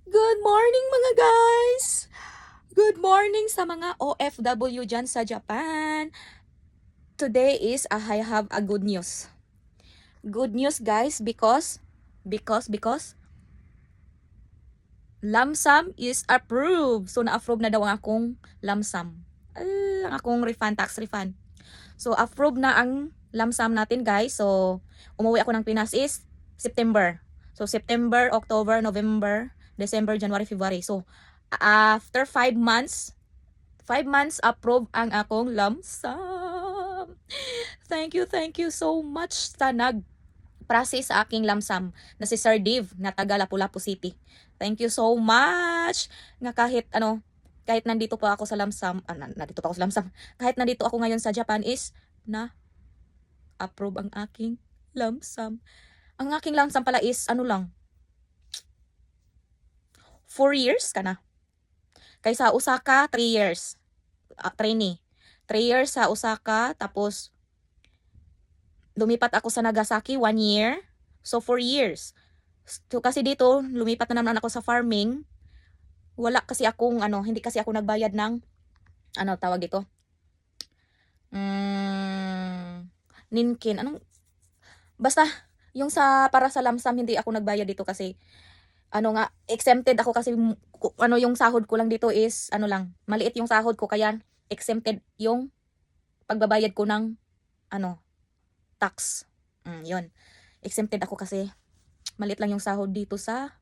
Good morning mga guys! Good morning sa mga OFW dyan sa Japan. Today is I have a good news. Good news guys because Lamsam is approved. So na-approve na daw ang akong Lamsam. Ang akong refund, tax refund. So approve na ang Lamsam natin guys. So umuwi ako ng Pinas is September. So September, October, November, December, January, February. So after 5 months, 5 months approve ang akong Lamsam. Thank you so much sa nag-process sa aking Lamsam na si Sir Div na taga Lapu-Lapu City. Thank you so much nga kahit nandito pa ako sa Lamsam, nandito pa ako sa Lamsam, kahit nandito ako ngayon sa Japan is na approve ang aking Lamsam. Ang aking Lamsam pala is 4 years ka na. Kaysa Osaka, 3 years. Trainee. 3 years sa Osaka, tapos lumipat ako sa Nagasaki, 1 year. So 4 years. So kasi dito, lumipat na naman ako sa farming. Wala kasi akong hindi kasi ako nagbayad ng tawag dito? Ninkin. Basta yung para sa Lamsam hindi ako nagbayad dito kasi exempted ako kasi yung sahod ko lang dito is maliit yung sahod ko kaya exempted yung pagbabayad ko ng tax. Yun. Exempted ako kasi maliit lang yung sahod dito sa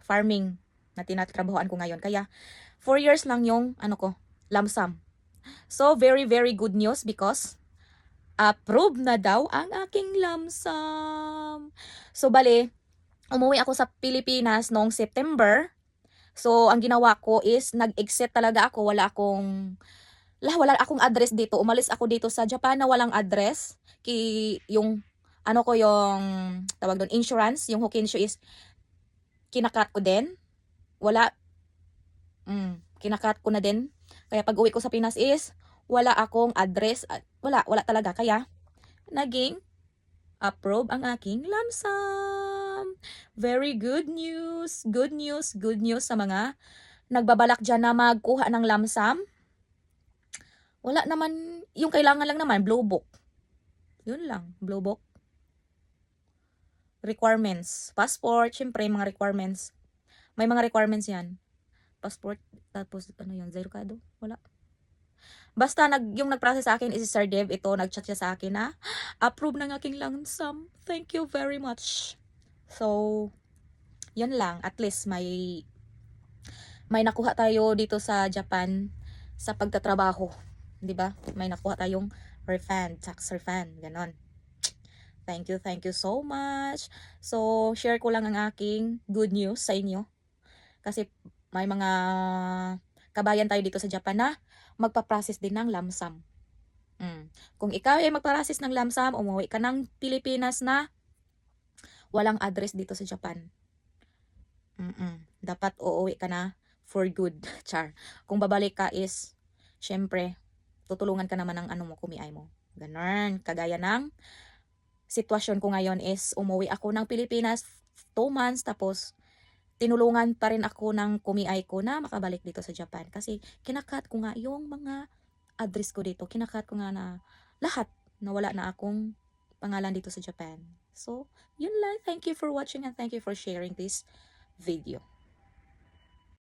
farming na tinatrabahoan ko ngayon. Kaya 4 years lang yung Lamsam. So very good news because approve na daw ang aking Lamsam. So bale, umuwi ako sa Pilipinas noong September. So ang ginawa ko is nag-exit talaga ako. Wala akong address dito. Umalis ako dito sa Japan na walang address. Yung yung tawag doon, insurance, yung Hokkensho is kinakat ko din. Wala. Kinakat ko na din. Kaya pag uwi ko sa Pinas is wala akong address. Wala talaga. Kaya naging approve ang aking Lamsam. Very good news. Good news sa mga nagbabalak dyan na magkuha ng Lamsam. Wala naman, yung kailangan lang naman, blue book. Yun lang, blue book. Requirements. Passport, syempre, mga requirements. May mga requirements yan. Passport, tapos zero kado. Wala. Basta yung nag-process sa akin is si Sir Dev. Ito, nag-chat siya sa akin na approve ng aking Lamsam. Thank you very much. So, yun lang. At least may nakuha tayo dito sa Japan sa pagtatrabaho. 'Di ba? May nakuha tayong refund, tax refund, ganon. Thank you so much. So, share ko lang ang aking good news sa inyo. Kasi may mga kabayan tayo dito sa Japan na magpa-process din ng Lamsam. Kung ikaw ay magpa-process ng Lamsam, umuwi ka ng Pilipinas na walang address dito sa Japan. Dapat uuwi ka na for good, char. Kung babalik ka is, syempre, tutulungan ka naman ng kumiay mo. Ganon. Kagaya ng sitwasyon ko ngayon is umuwi ako ng Pilipinas 2 months tapos tinulungan pa rin ako ng kumiay ko na makabalik dito sa Japan. Kasi kinakat ko nga yung mga address ko dito. Kinakat ko nga na lahat na wala na akong pangalan dito sa Japan. So, yun lang. Thank you for watching and thank you for sharing this video.